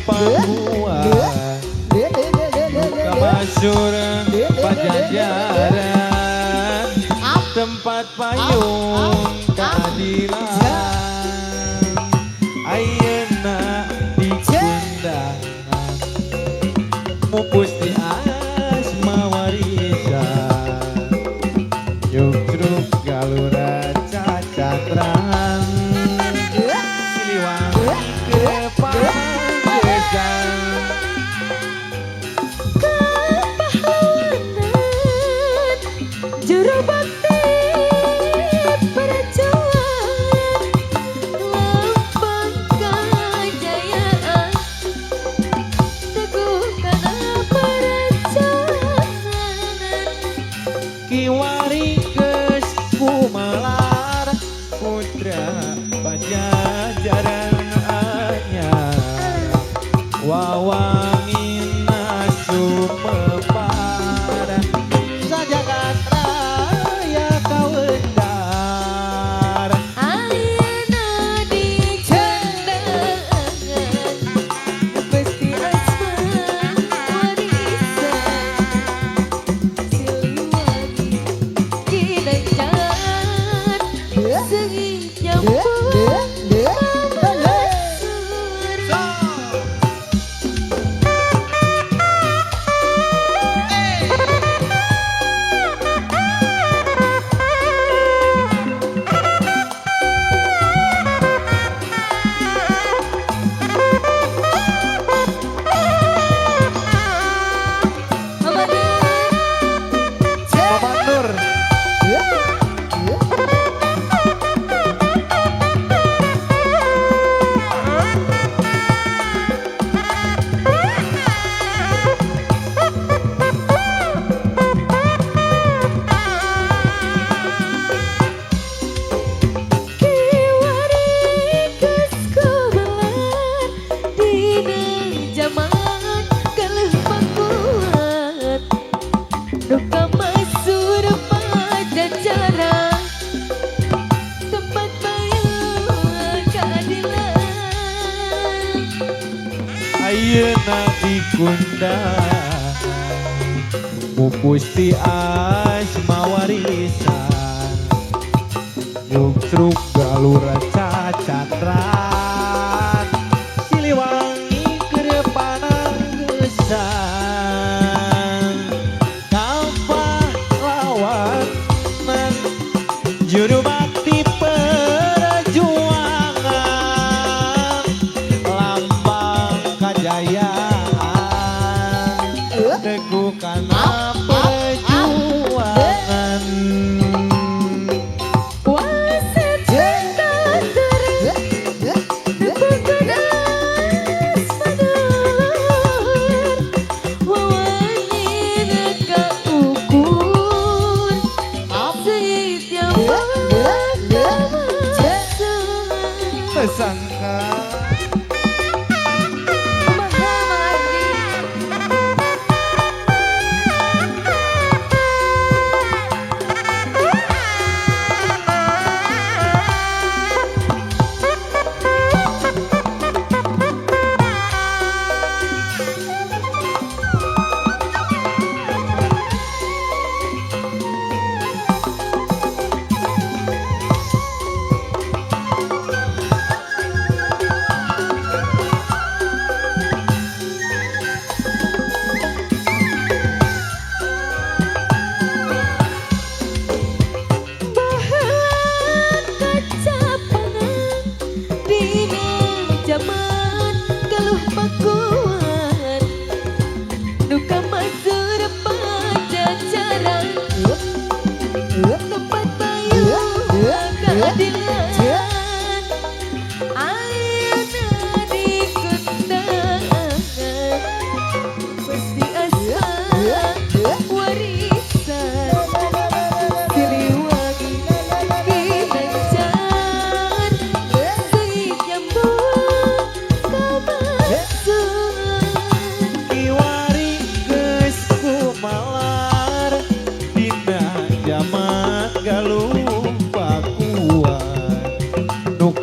Papua Kamasyur Pajajaran tempat payung keadilan ayeuna dikundangan mupus di asma warisan Yugtruk galura cacatran Siliwangi kepanggesan Juru bakti perjuangan lambang kejayaan teguh karena perjalanan Kiwari kes kumalar putra Pajajaran anyar wawangina sumepara sajagat raya kawendar ayeuna dicendengan Gusti Asma warisan Siliwangi Ginanjar Sengi Jampung Paman Nur Kiwari geus kubelar dina jaman kalih pakuat duka masur pajajaran tempat payung keadilan ayeuna dikundangan pupus di asma warisan Yugtruk galura cacatran Siliwangi kepananggesan kampah lawanan juru bakti perjuangan lambang kejayaan teguh karena perjuangan wasit cinta teri teguh kedas padulur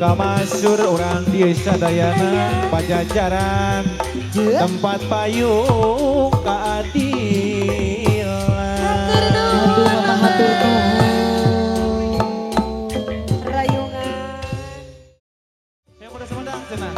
Kamasur orang di Sadayana Pajajaran tempat payung keadilan. Hatur Mama hatur nuhun. Rayungan. Yang udah semedang cenah.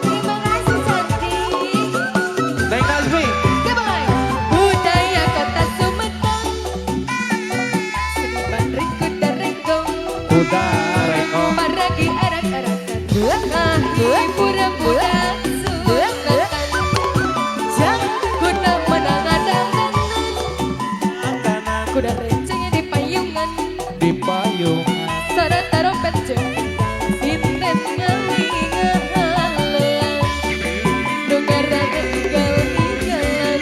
Terima kasih cantik. Neng Nazmi. Goodbye. Budaya kota Sumedang. Seniman Rikuda Renggong. Udah reko. Maragi arak-arakan. Ngahi pura-pura Sumedang. Kuda menang-adangan. Kuda rencengnya di payungan. Di payung. Suara tarompet jeung sinten ngalingalan. Nunggaran tinggal-tinggalan.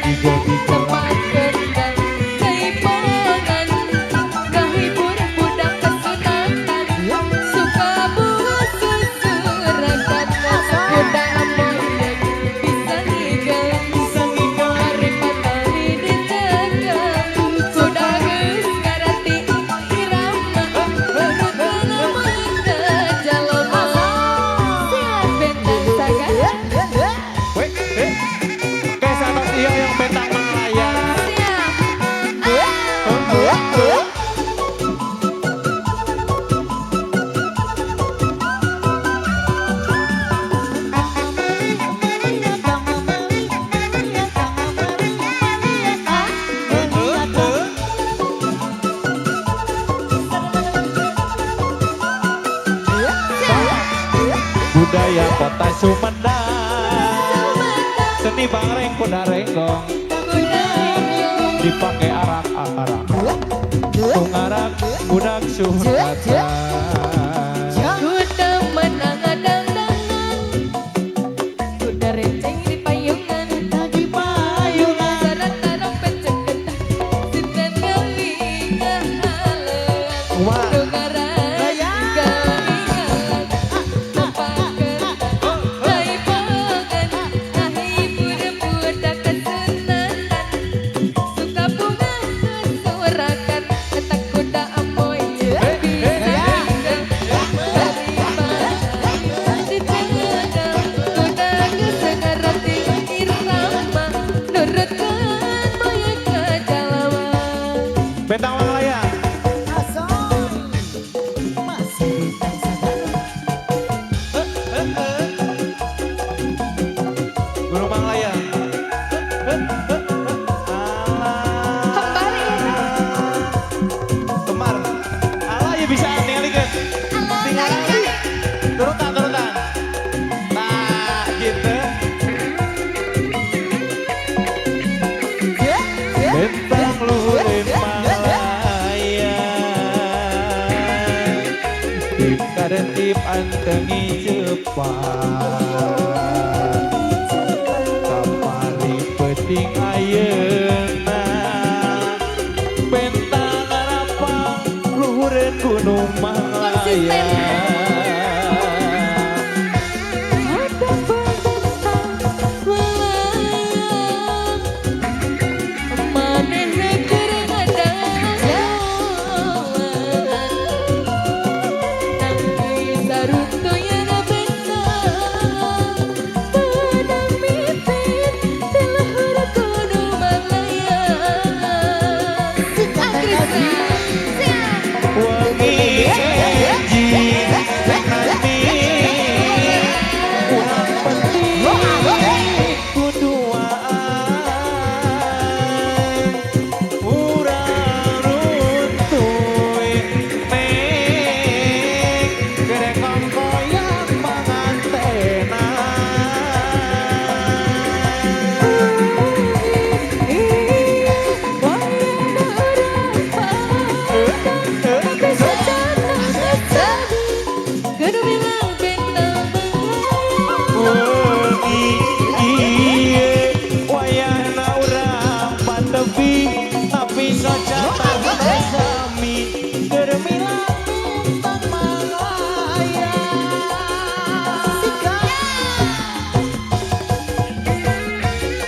Tempat kendang jaipongan. Ngahibur budak kesunatan. Suka bunga susurakan. Kuda amoy bisa ninggal. Hari patali dijaga. Kuda geus ngarati irama. Nurutan amoy ke jalema. Siap bentang sagara. Weh, sahabat iya yang Betang Malaya. Siap. Budaya kota Sumedang. Seni bangreng kuda renggong. Dipakai arak-arak. Tungarak budak Sumedang. Kuda menang-adangan. Kuda renceng di payungan. Di payungan. Suara tarompet jeung gendang. Sinten ngalingalan. Wah. Nunggaran tinggal-tinggalan. Tempat kendang jaipongan. Ngahibur budak kesunatan. Suka bunga kesurakan. Ketak kuda amoy jeung bisa ninggal. Daripada dijaga. Kuda geus ngarati irama. Nurutkeun moye ke jalema. Betang Malaya. Gunung Malaya. Kembali Kemar. Alah ya bisa ningalikeun. Tinggal lagi. Turutan. Nah, gitu. Bentang luhureun Malaya. Dikarentip antengi Jepang. Kamari penting ayeuna. Bentang arapang luhureun Gunung Malaya. ada pembentang melayang. Manehna keur ngadawan. Nangis saruntuyan bentang. Pedang mipit di luhur Gunung Malaya. Siap. Wangi eji nami urang penting kuduaan urang runtuy mek gerekong koyang mangantena. Wayang urang sami germilan bintang malaya.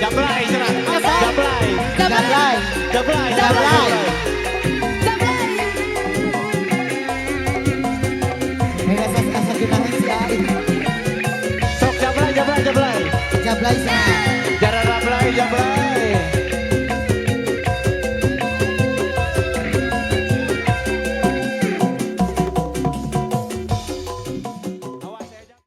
Jablay cenah. Jablay. Jablay. Jablay. Jablay. Mega asa gimana sih ai? Sok jablay, jablay, jablay. Jablay sana. Jara rablay, jablay. Awas ya, Jab.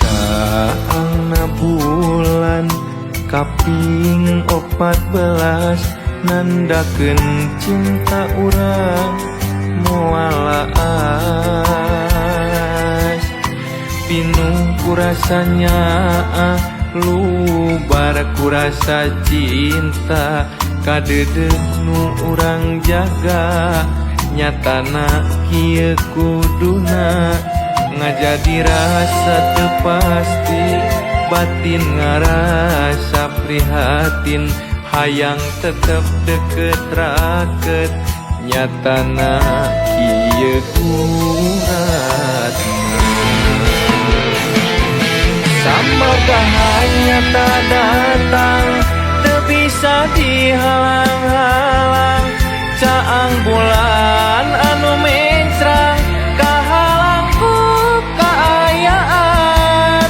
Caangna bulan kaping 14 nandakeun cinta urang moal laas pinuh kurasanya lubar kurasa cinta kadeudeuk nu urang jaga nyatana kieu kuduna ngajadi rasa teu pasti batin ngarasa prihatin hayang tetep deket raket nyatana kieu kuratna samoga nyata datang teu bisa dihalang-halang caang bulan anu mencrang kahalangku kaayaan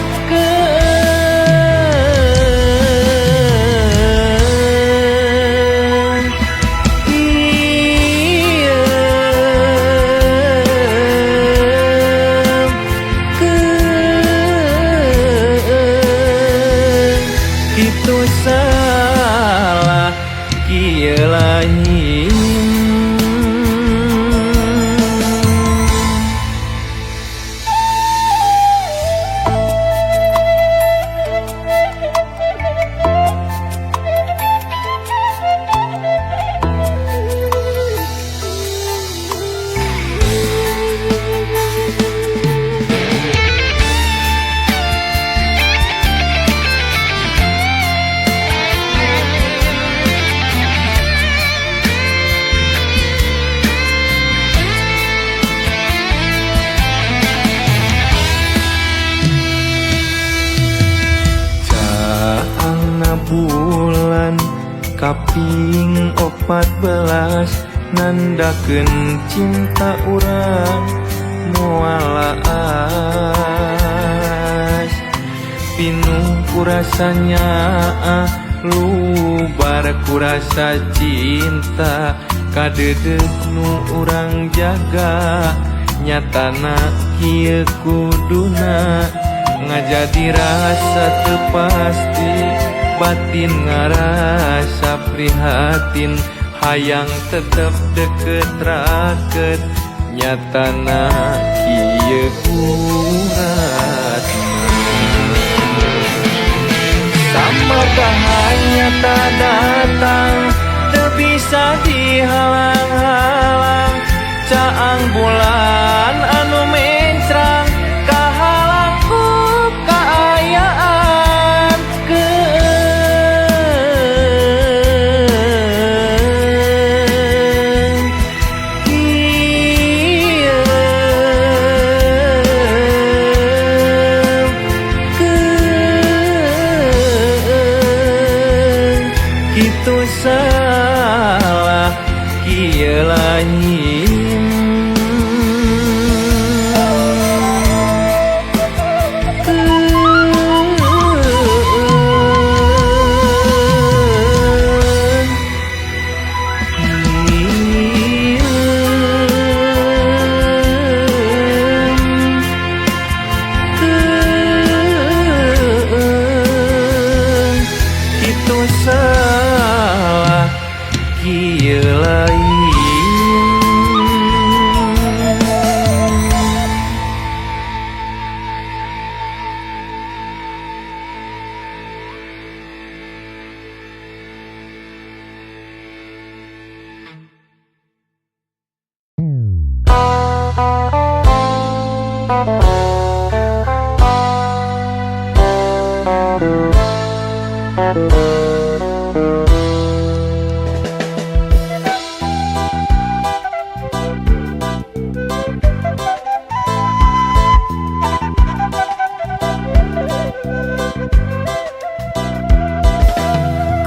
itu salah kieu lain. Caangna bulan kaping 14 nandakeun cinta urang moal laas pinuh kurasanya lubar kurasa cinta kadeudeuk nu urang jaga nyatana kieu kuduna ngajadi rasa teu pasti batin ngarasa prihatin hayang tetep deket raket nyatana kieu kuratna samoga nyata datang teu bisa dihalang-halang caang bulan anu mencrang kahalangku kaayaan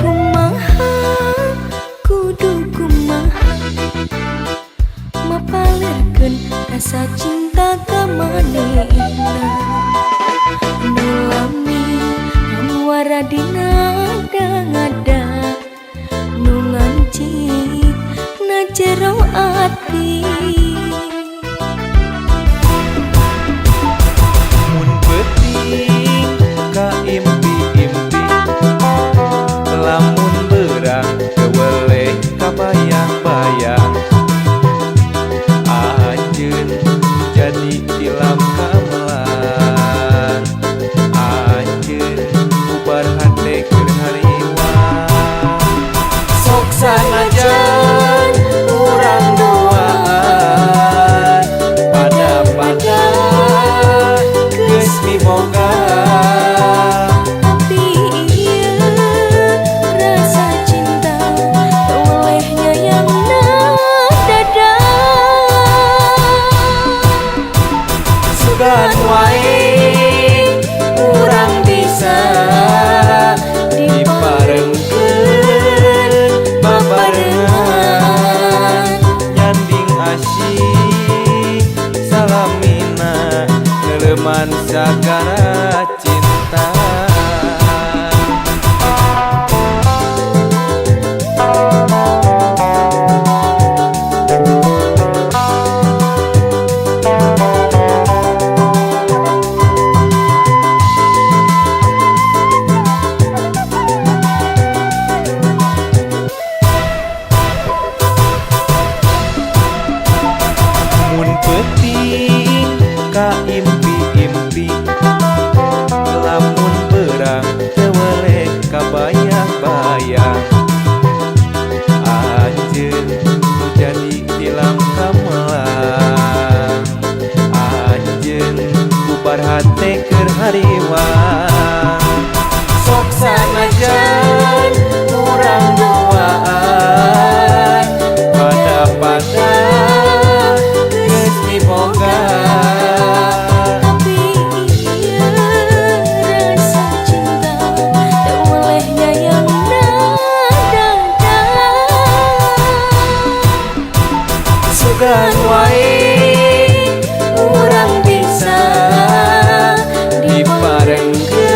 Kumaha kudu kumaha mapalirkeun rasa cinta ka manehna nu lami muara dina ngada nu ngancik na jero ati Mun peuting ka impi-impi lamun beurang teweleh kabayang-bayang anjeun jadi tilam kamelang anjeun bubar hate keur hariwang sok sanajan urang duaan pada geus miboga tapi ieu rasa cinta toleh nyayangna dada sugan wae urang bisa diparengkeun babarengan nyanding asyik salamina kelemahan sagara cinta mun peuting ka impi-impi lamun beurang teweleh kabayang-bayang anjeun nu jadi tilam kamelang anjeun bubar hate keur hariwang sok sanajan urang duaan pada geus miboga tapi ieu rasa cinta toleh nyayangna dada sugan wae urang bisa diparengkeun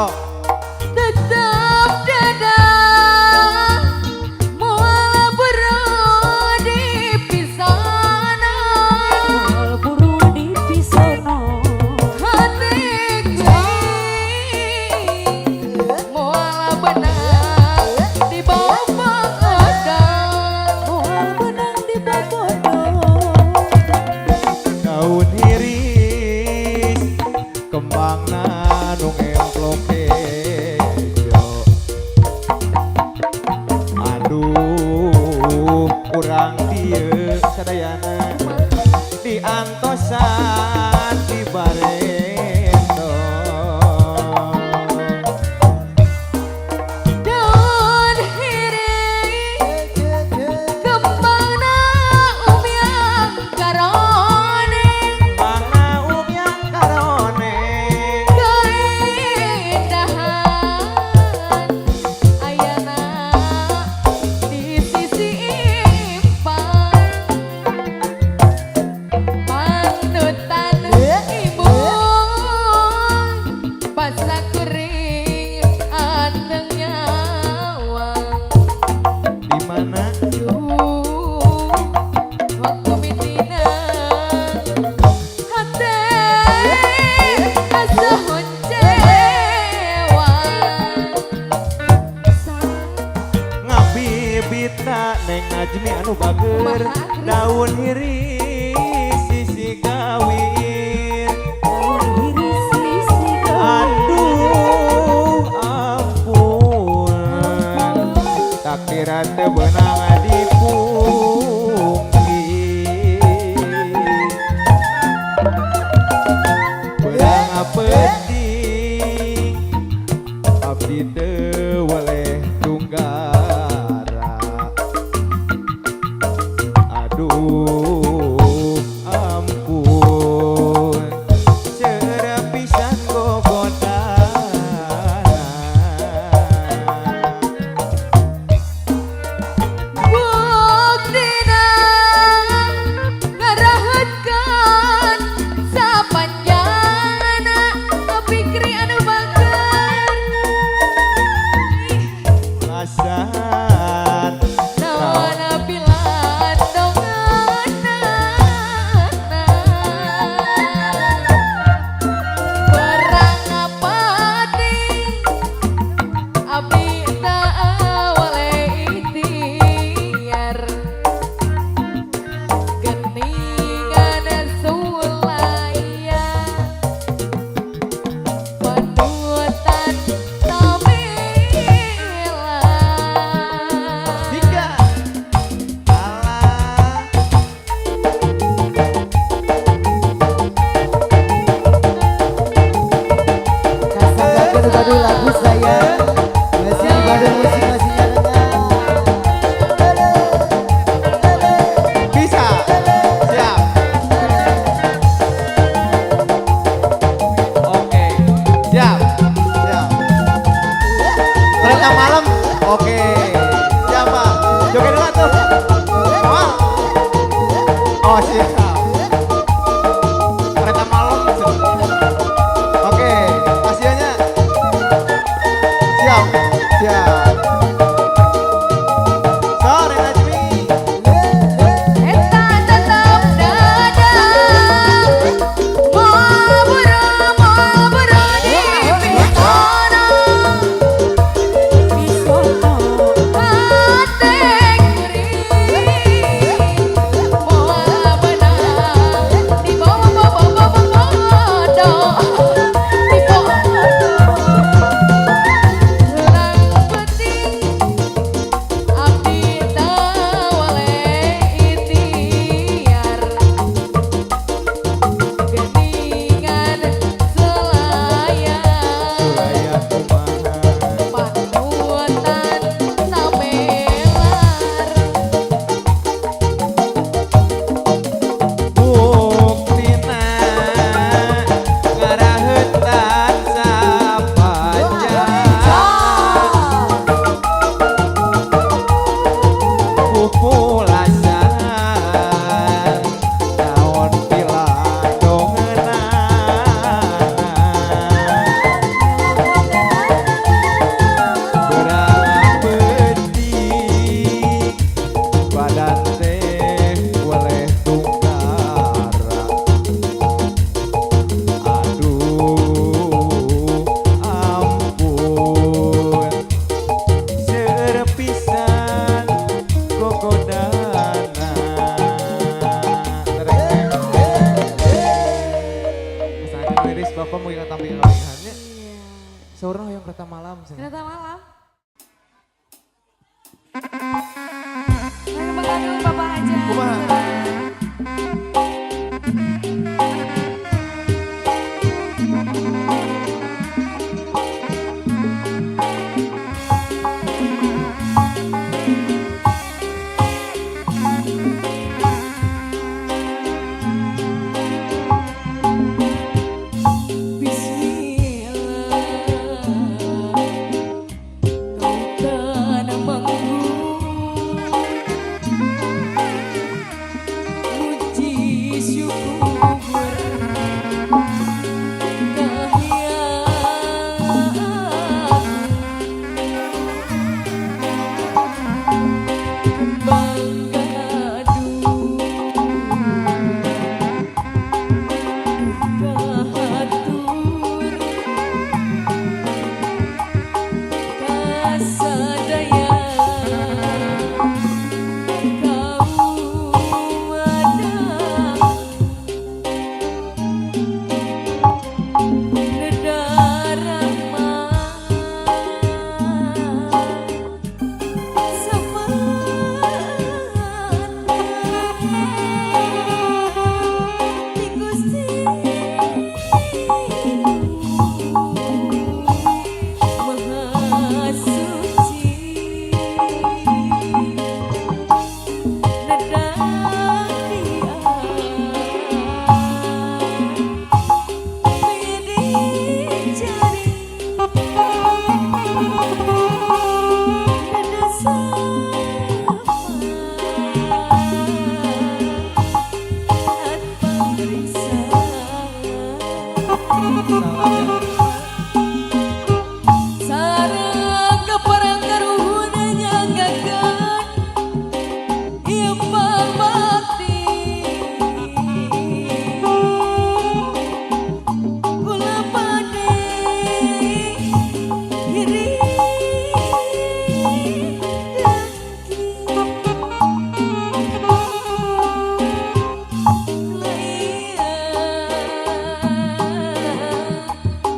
Sok. Tetap dadah moal buru dipisahna hati moal benang di Daun iris kembangna nu emploke jo. Aduh urang dieu sadayana diantosan di barendo. daun iris kembangna umyang karone Mana umyang karone keindahan ayana di sisi impan panutan bapak mau ingat tampil kawihannya. Iya. Seorang yang kereta malam. Kereta malam. Ayo Bang Bapak aja. Kumaha?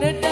Dadah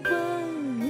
Yungkeun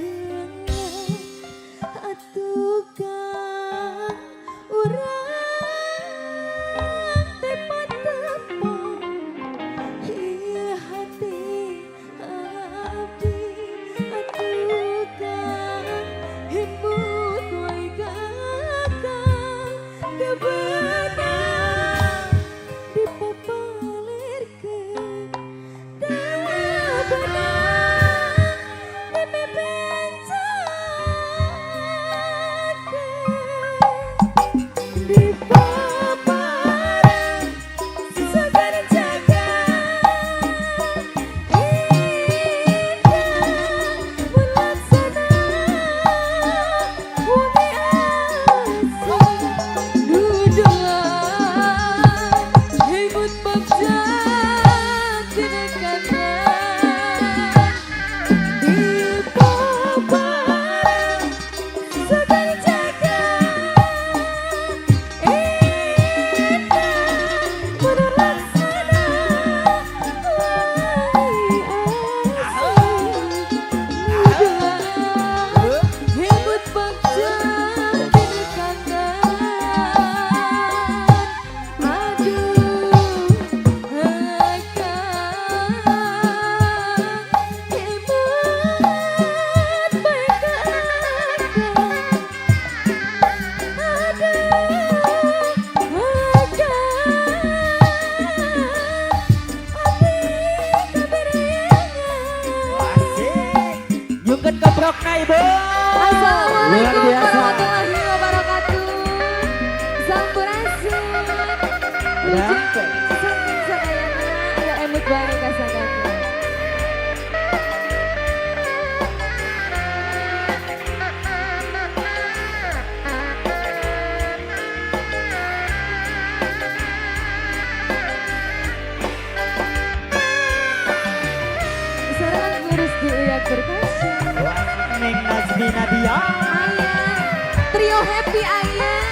kebrokna Ibu. Assalamualaikum Luar biasa. warahmatullahi wabarakatuh. Sampurasun. Wujud sadayana aya emut bae ka sadaya. Serangan lurus diuyak berkasih. Neng Nazmi Nadia. Ayah, trio happy ayah.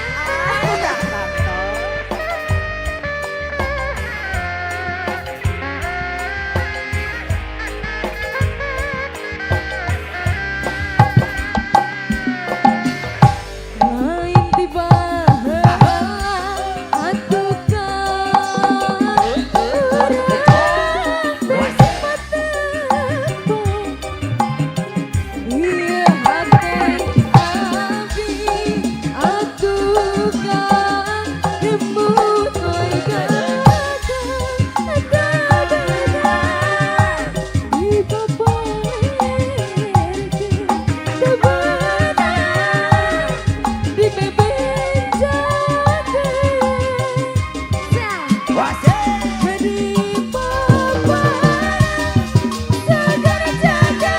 Lain tiba atuh iya hati abi atuh rembut oi di di bebek jaga jadi papa jaga jaga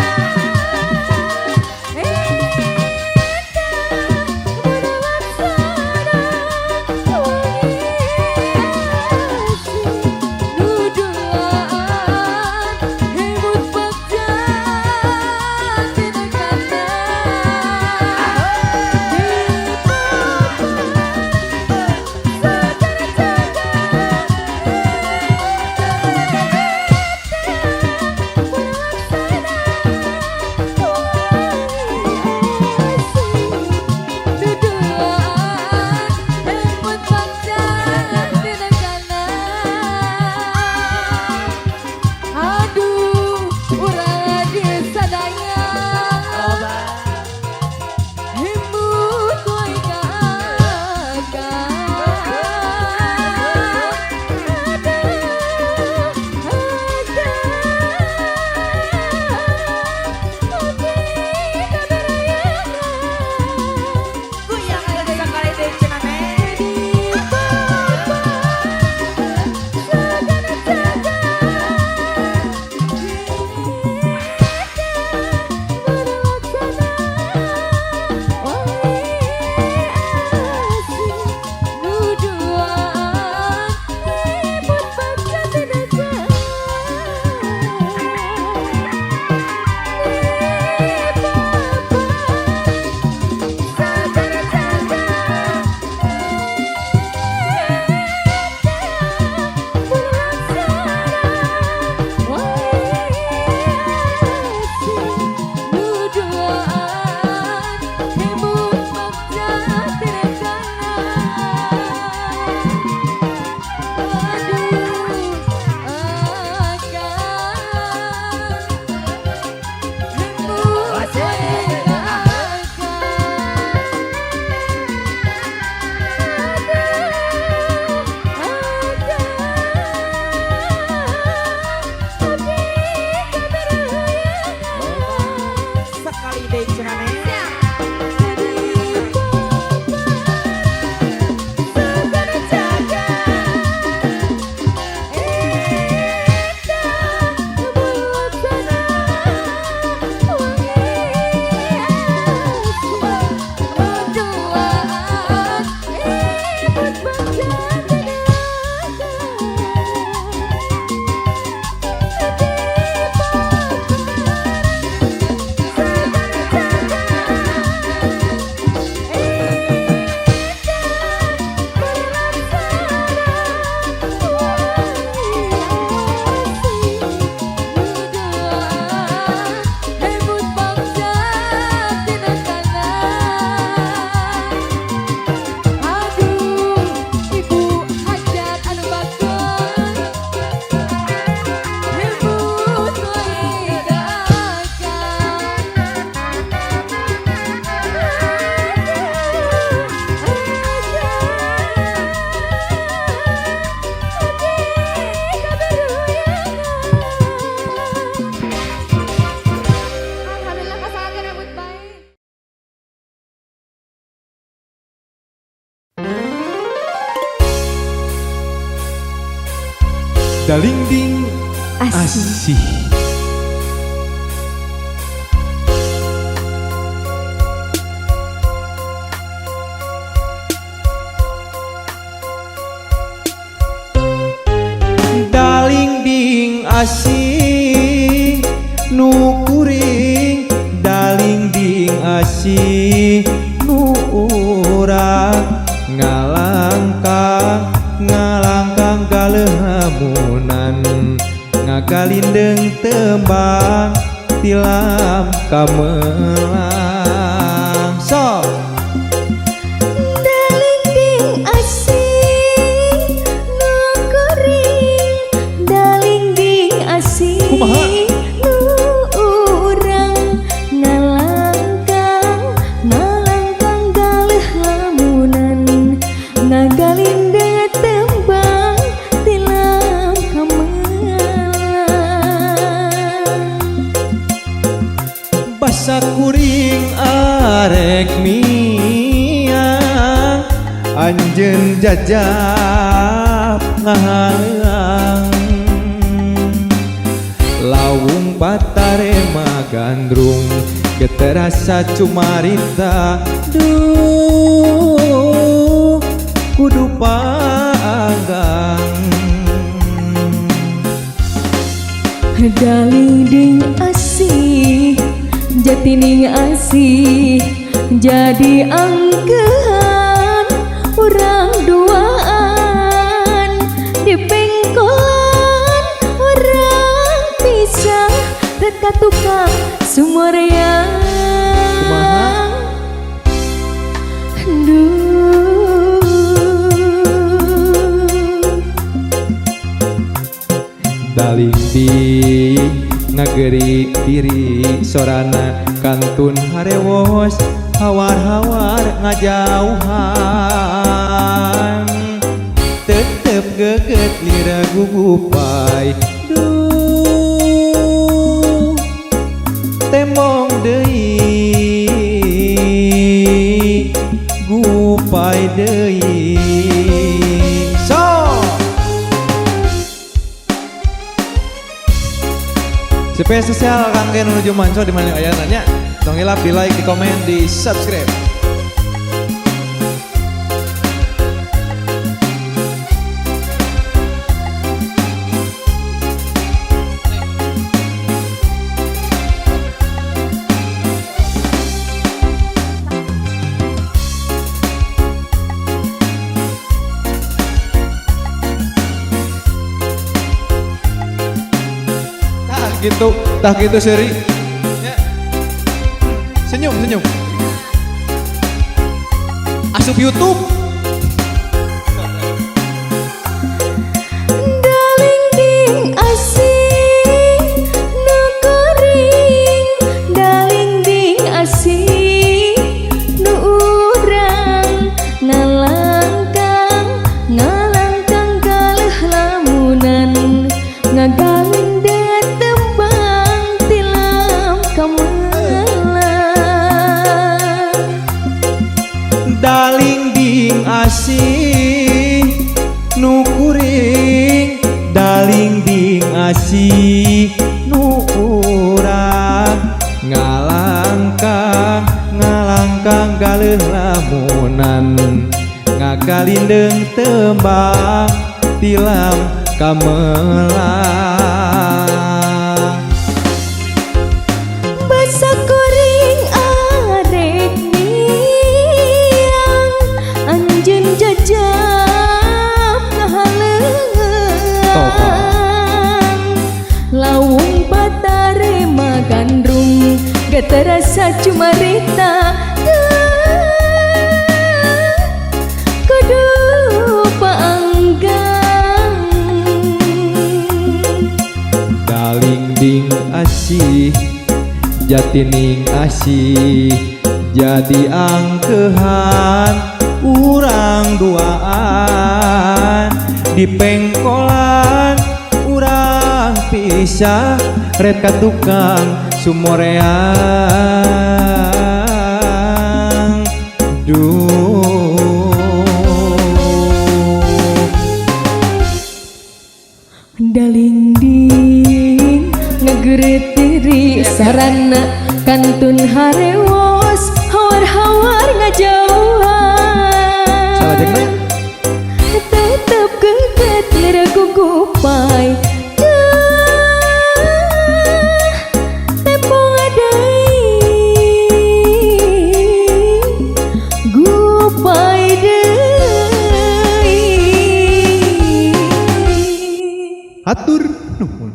Daling ding Asih. asih. Daling ding asih nu kuring, daling ding asih nu urang, ngalangkang galehamunan, ngagalindeng tembang tilam kamelang. Sok Daling ding asih nu kuring, daling ding asih Kumaha? nu urang, ngalangkang galeh lamunan, ngagalindeng tembang tilam kamelang. basa kuring arek miang, anjeun jajab ngahalang, lawung patare magandrung geterasa cumarita, duh kudu panggang. Daling ding asih, jatining asih, jadi angkehan urang duaan, di pengkolan urang pisah, reka tukang sumoreang. Kumaha? Daling di ngageri diri sorana kantun harewos, hawar-hawar ngajauhan, tetep geget lira gugupai, duh temong deui gupai deui. Spesial kangge nuju manco di mana aya nanya. Tong hilap di like, di komen, di subscribe. Tah gitu seri. Ya. Senyum. Asup YouTube. Daling ding asih nu kuring, daling ding asih nu urang, ngalangkang galeh lamunan, ngagalindeng tembang tilam kamelang. Daling ding asih nu kuring, daling ding asih nu urang, ngalangkang galeh lamunan, ngagalindeng tembang tilam kamelang. Basa kuring arek miang, anjeun jajab ngahalang, lawung patare magandrung geterasa cumarita, kudu paanggang. Daling ding asih, jatining asih, jadi angkehan urang duaan, di pengkolan urang pisah, reka tukang sumoreang. Duh Dalinding ngegeret diri sarana kantun harewos hawar-hawar ngajauhan. Salah jengnya. Tetep keget ngeragu gupai tepung adai gupai deui. Atur nuhun.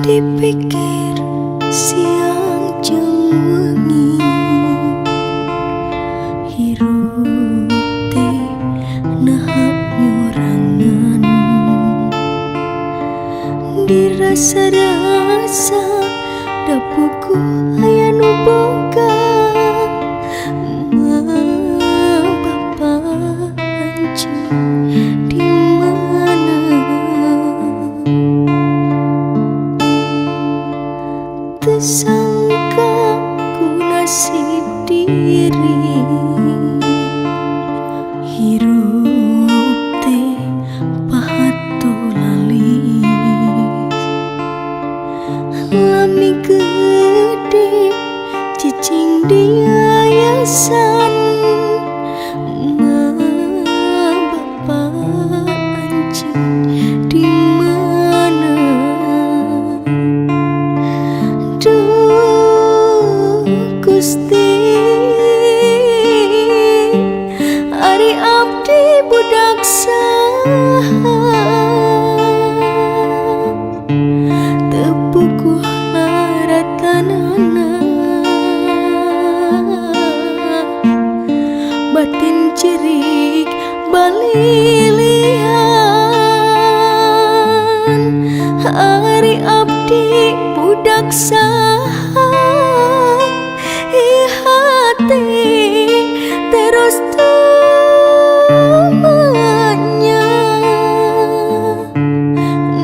Dipikir siang jeung wengi hirup teh nahap nyorangan dirasa-rasa dapuku aya nu boga bapa anjing di mana tersangka ku nasib diri hirup teh pahato lalis lami gede cicing di yayasan bapa anjing di mana. Gusti ari abdi budak saha tepukuh laratanana batin cerik balilihan ari abdi budak saha terus tumanya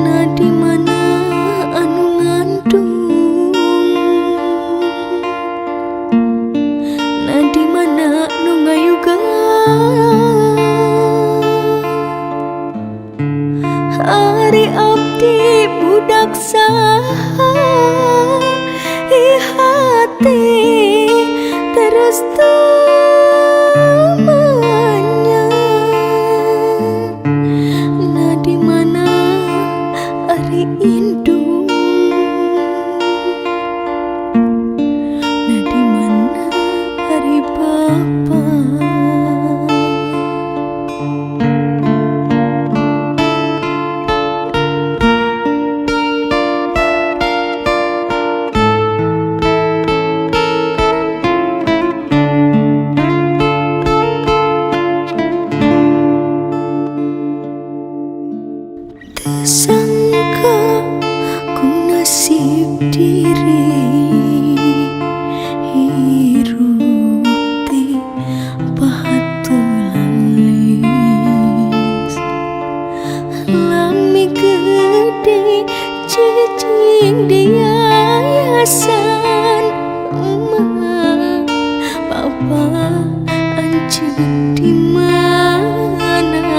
na di mana anu ngandung na di mana nu ngayugan ari abdi budak saha hati terus tumanya na di mana ari indung na di mana ari bapa. Sangka ku nasib diri hirup teh pahato lalis lami gede cicing di yayasan papa anjing di mana.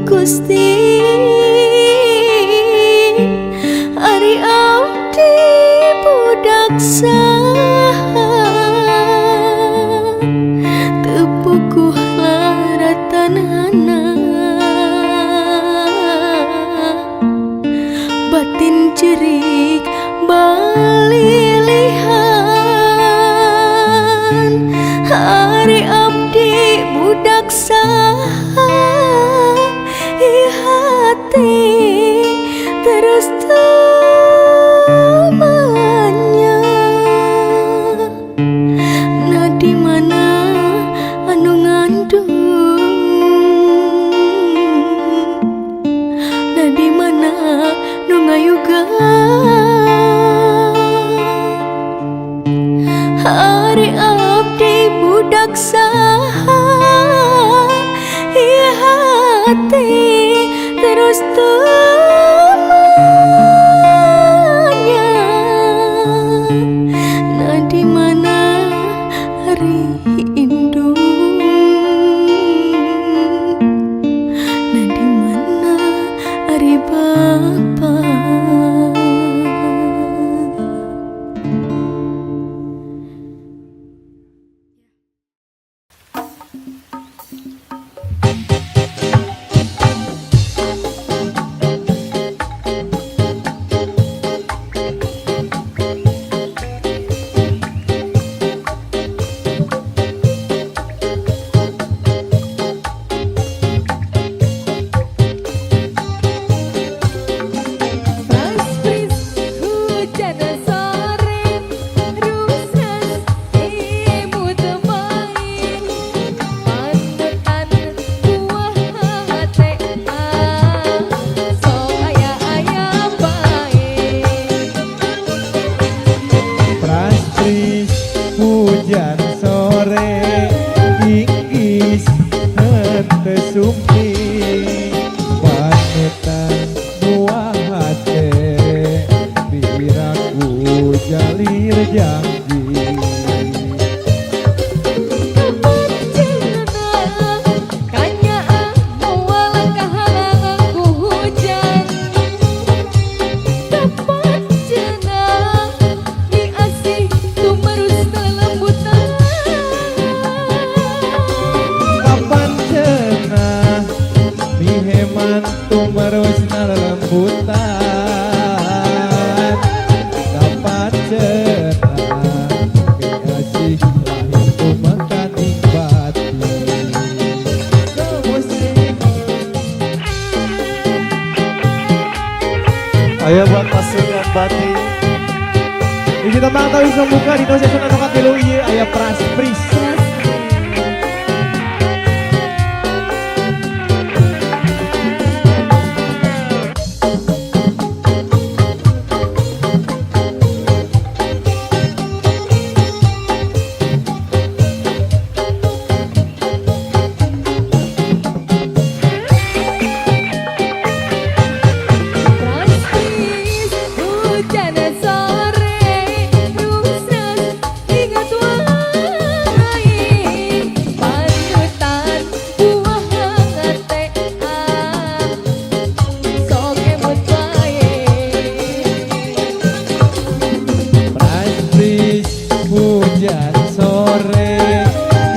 Gusti ari abdi budak saha tepukuh laratanana batin cerik balilihan ari abdi budak saha hati terus tumanya na di mana anu ngandung na di mana nu ngayugan hari abdi budak saha hati terus temanya. Nah di mana hari indu, nah di mana hari bapa. Hujan sore ingis hente sumpi panutan buah hati biraku jalir janji. Tumerus lembutan dapat cenah kasih lahir tumakan nikmati. Ayo buat pasukan Bati. Isi tembang tahu bisa buka di dosis nanokat tilu ieu aya Praspris. Hujan sore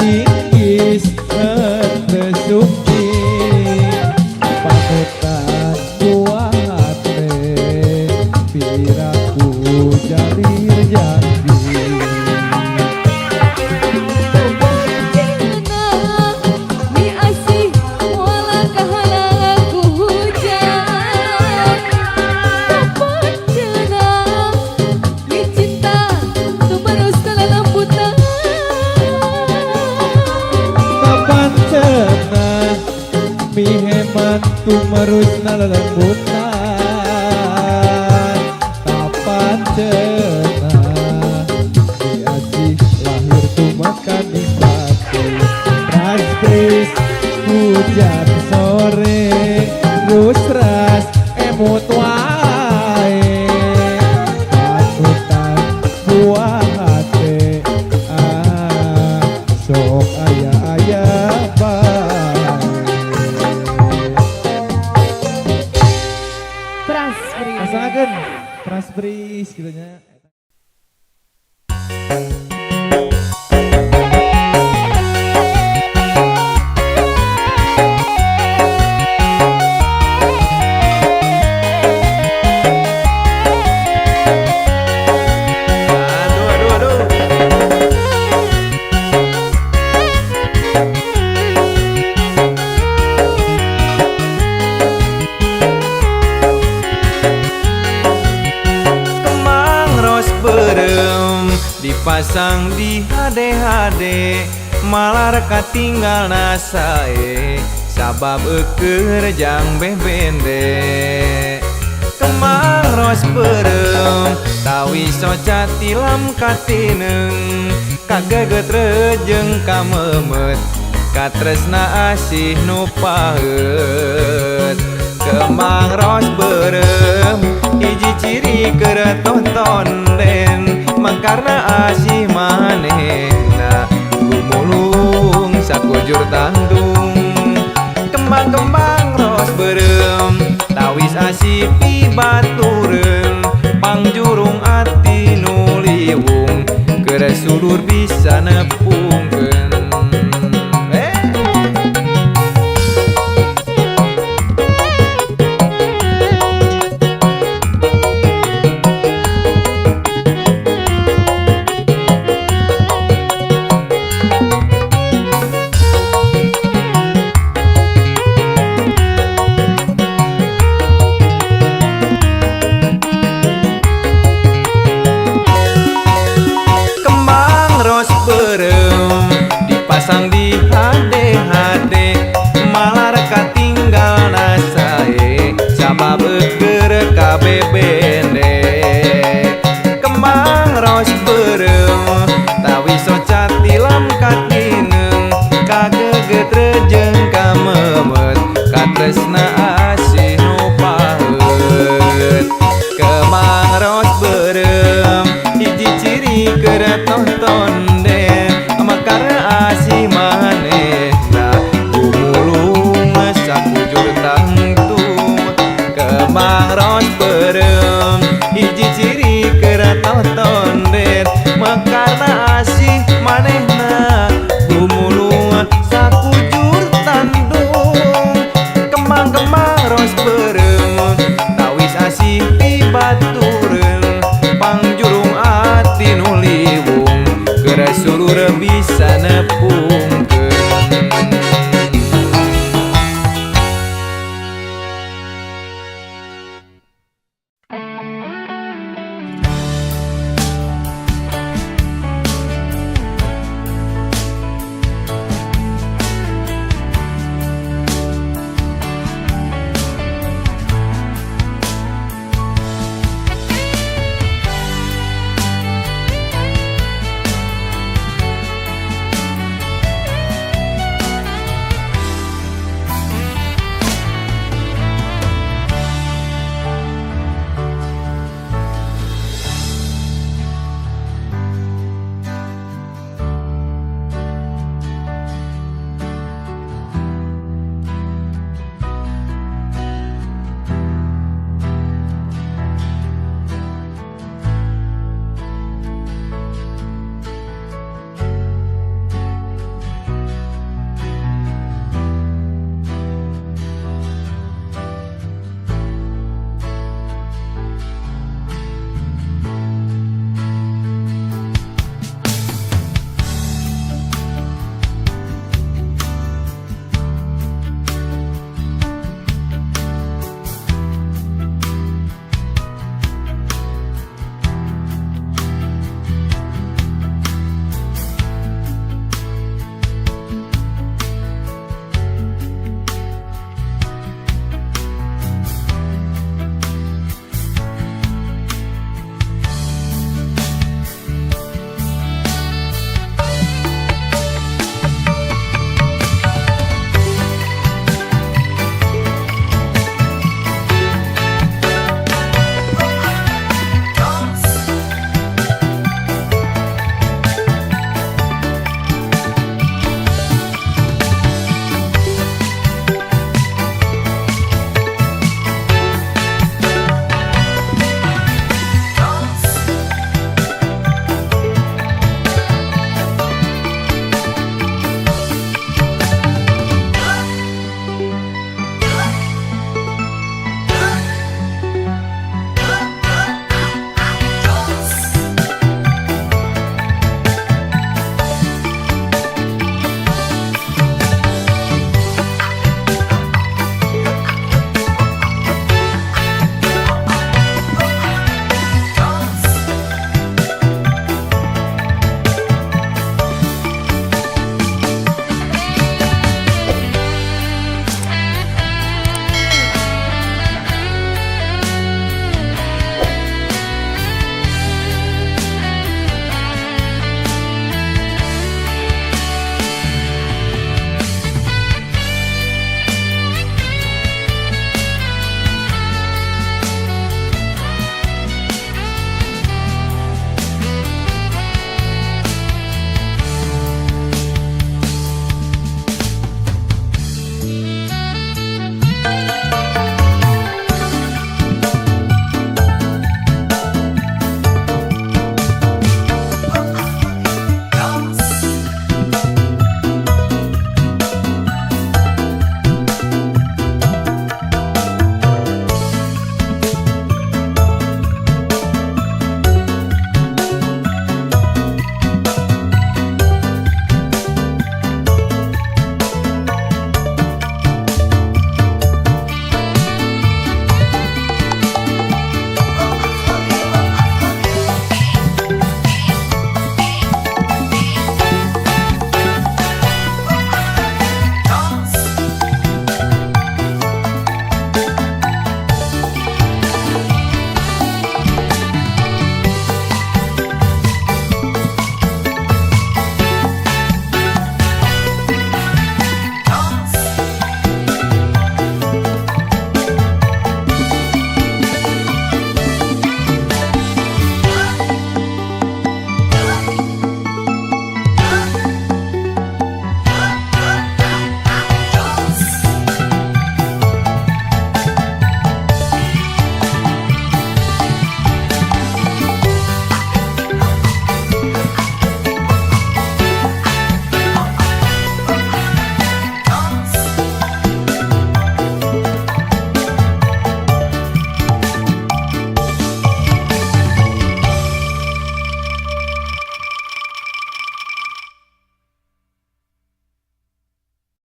ingis hente sumpi panutan buah hati biraku jalir janji. Tumerus lembutan kapan cenah diasih lahir tumakan nikmati. Praspris hujan sore rusras emut wae panutan buah hati sok aya bae. Asalkan Praspris gitu nya. Dipasang di hade-hade malar katinggal nasae sabab eukeur jang bebende. Kemang ros beureum tawi soca tilam katineng kageget rejeng kamemet katresna asih nu paeut kembang ros berem hiji ciri keur tonton den mangkarna asih manehna gumulung sakujur tandung kembang-kembang ros berem tawis asih pibatureun pangjurung ati nu liwung keur sulur bisa nepungkeun dipasang di HD malah katinggal nasae sabab keur kabebende kembang ros berem tawi socat tilam katineng kageget